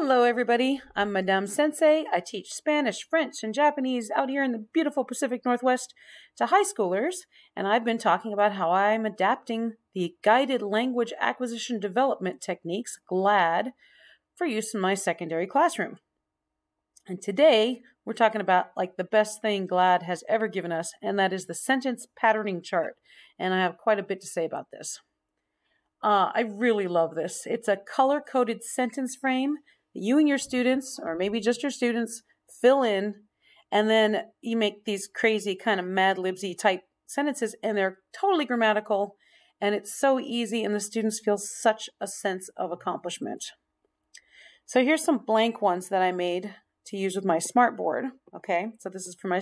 Hello, everybody. I'm Madame Sensei. I teach Spanish, French, and Japanese out here in the beautiful Pacific Northwest to high schoolers, and I've been talking about how I'm adapting the Guided Language Acquisition Development Techniques, GLAD, for use in my secondary classroom. And today, we're talking about like the best thing GLAD has ever given us, and that is the sentence patterning chart. And I have quite a bit to say about this. I really love this. It's a color-coded sentence frame that you and your students, or maybe just your students, fill in, and then you make these crazy kind of Mad Libsy type sentences, and they're totally grammatical, and it's so easy, and the students feel such a sense of accomplishment. So here's some blank ones that I made to use with my smartboard. Okay, so this is for my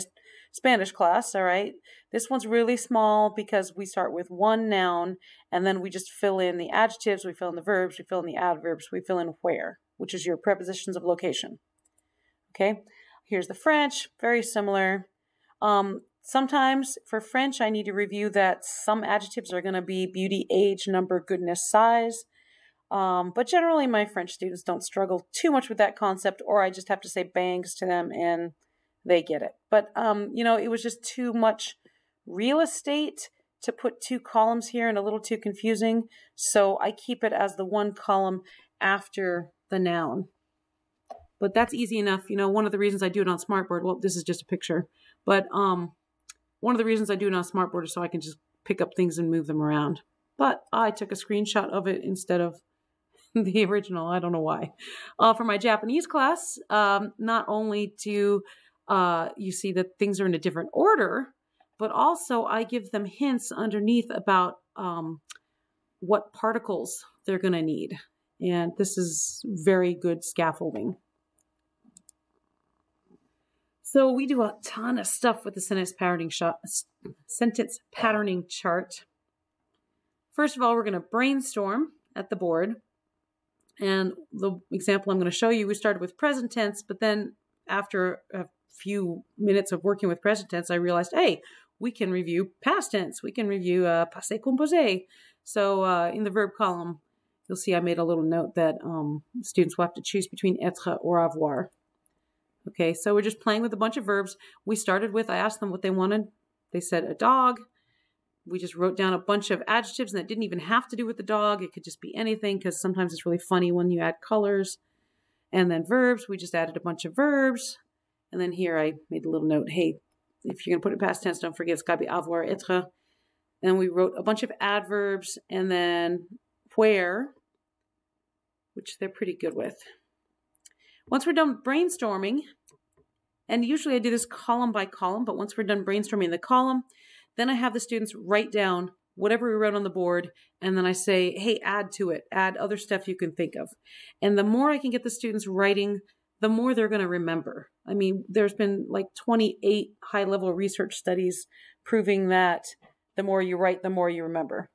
Spanish class. All right, this one's really small because we start with one noun and then we just fill in the adjectives, we fill in the verbs, we fill in the adverbs, we fill in where, which is your prepositions of location. Okay, here's the French, very similar. Sometimes for French I need to review that some adjectives are going to be beauty, age, number, goodness, size. But generally my French students don't struggle too much with that concept, or I just have to say bangs to them and they get it. But, it was just too much real estate to put two columns here and a little too confusing. So I keep it as the one column after the noun. But that's easy enough. One of the reasons I do it on Smartboard, well, this is just a picture, but one of the reasons I do it on Smartboard is so I can just pick up things and move them around. But I took a screenshot of it instead of the original. I don't know why. For my Japanese class, not only do you see that things are in a different order, but also I give them hints underneath about what particles they're going to need. And this is very good scaffolding. So we do a ton of stuff with the sentence patterning chart. First of all, we're going to brainstorm at the board. And the example I'm going to show you, we started with present tense, but then after a few minutes of working with present tense, I realized, hey, we can review past tense. We can review passé composé. So in the verb column, you'll see I made a little note that students will have to choose between être or avoir. Okay, so we're just playing with a bunch of verbs. We started with, I asked them what they wanted. They said a dog. We just wrote down a bunch of adjectives, and it didn't even have to do with the dog. It could just be anything, because sometimes it's really funny when you add colors. And then verbs, we just added a bunch of verbs. And then here I made a little note, hey, if you're going to put it in past tense, don't forget it's got to be avoir, être. And we wrote a bunch of adverbs, and then where, which they're pretty good with. Once we're done brainstorming, and usually I do this column by column, but once we're done brainstorming the column, then I have the students write down whatever we wrote on the board, and then I say, hey, add to it, add other stuff you can think of. And the more I can get the students writing, the more they're going to remember. I mean, there's been like 28 high-level research studies proving that the more you write, the more you remember.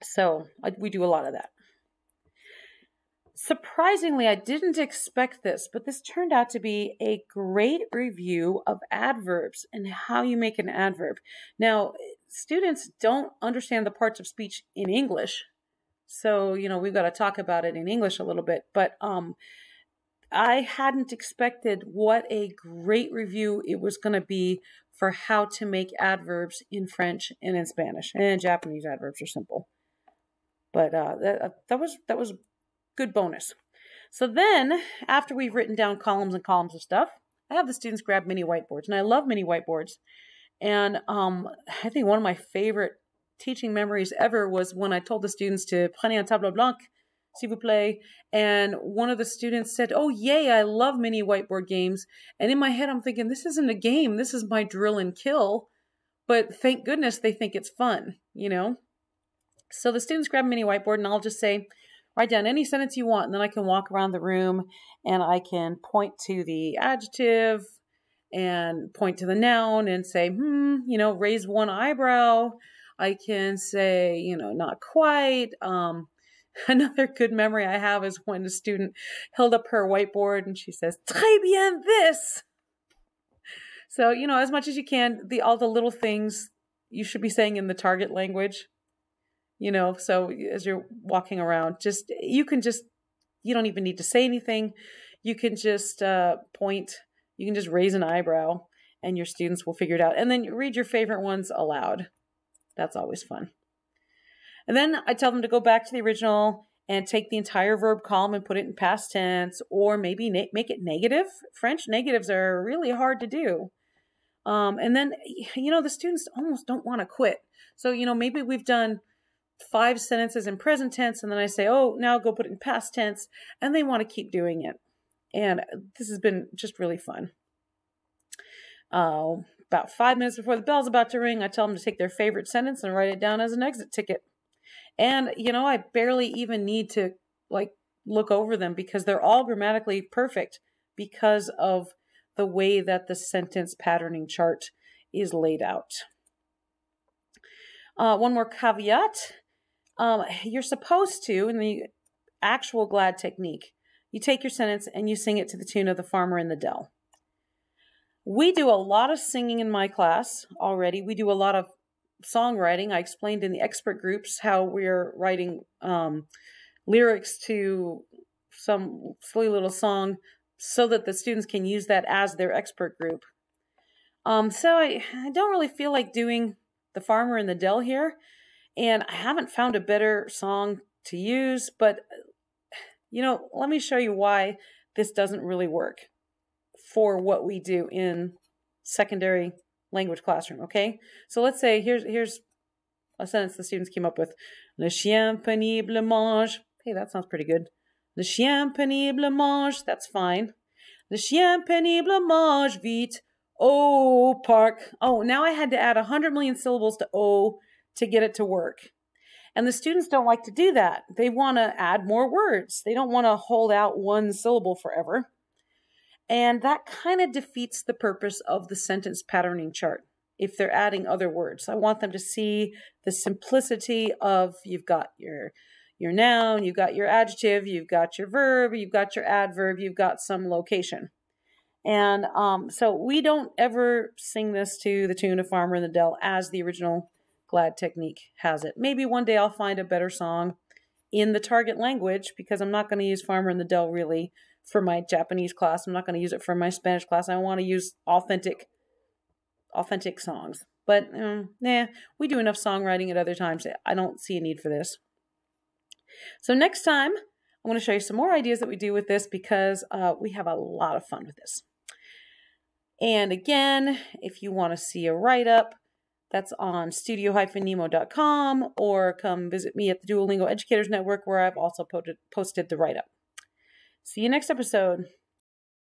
So we do a lot of that. Surprisingly, I didn't expect this, but this turned out to be a great review of adverbs and how you make an adverb. Now, students don't understand the parts of speech in English, so, we've got to talk about it in English a little bit, but I hadn't expected what a great review it was going to be for how to make adverbs in French and in Spanish. And Japanese adverbs are simple, but that was good bonus. So then, after we've written down columns and columns of stuff, I have the students grab mini whiteboards, and I love mini whiteboards. And I think one of my favorite teaching memories ever was when I told the students to prenez un tableau blanc, s'il vous plaît, and one of the students said, oh, yay, I love mini whiteboard games. And in my head, I'm thinking, this isn't a game, this is my drill and kill. But thank goodness they think it's fun, So the students grab a mini whiteboard, and I'll just say, write down any sentence you want, and then I can walk around the room and I can point to the adjective and point to the noun and say, raise one eyebrow. I can say, not quite. Another good memory I have is when a student held up her whiteboard and she says, très bien this. So, as much as you can, all the little things you should be saying in the target language. So as you're walking around, you can just you don't even need to say anything. You can just point, you can just raise an eyebrow, and your students will figure it out. And then you read your favorite ones aloud. That's always fun. And then I tell them to go back to the original and take the entire verb column and put it in past tense, or maybe make it negative. French negatives are really hard to do. And then, the students almost don't want to quit. So, maybe we've done 5 sentences in present tense, and then I say, oh, now go put it in past tense, and they want to keep doing it. And this has been just really fun. About 5 minutes before the bell's about to ring, I tell them to take their favorite sentence and write it down as an exit ticket. And, I barely even need to look over them because they're all grammatically perfect because of the way that the sentence patterning chart is laid out. One more caveat. You're supposed to, in the actual GLAD technique, you take your sentence and you sing it to the tune of The Farmer in the Dell. We do a lot of singing in my class already. We do a lot of songwriting. I explained in the expert groups how we're writing lyrics to some silly little song so that the students can use that as their expert group. So I don't really feel like doing The Farmer in the Dell here, and I haven't found a better song to use, but let me show you why this doesn't really work for what we do in secondary language classroom, okay? So let's say here's a sentence the students came up with. Le chien pénible mange. Hey, that sounds pretty good. Le chien pénible mange. That's fine. Le chien pénible mange vite au parc. Oh, now I had to add 100 million syllables to O to get it to work. And the students don't like to do that. They want to add more words. They don't want to hold out one syllable forever. And that kind of defeats the purpose of the sentence patterning chart if they're adding other words. I want them to see the simplicity of you've got your noun, you've got your adjective, you've got your verb, you've got your adverb, you've got some location. And so we don't ever sing this to the tune of Farmer in the Dell as the original GLAD technique has it. Maybe one day I'll find a better song in the target language because I'm not going to use Farmer in the Dell really for my Japanese class. I'm not going to use it for my Spanish class. I want to use authentic songs. But we do enough songwriting at other times. I don't see a need for this. So next time, I'm going to show you some more ideas that we do with this because we have a lot of fun with this. And again, if you want to see a write-up, that's on studio-nemo.com, or come visit me at the Duolingo Educators Network, where I've also posted the write-up. See you next episode.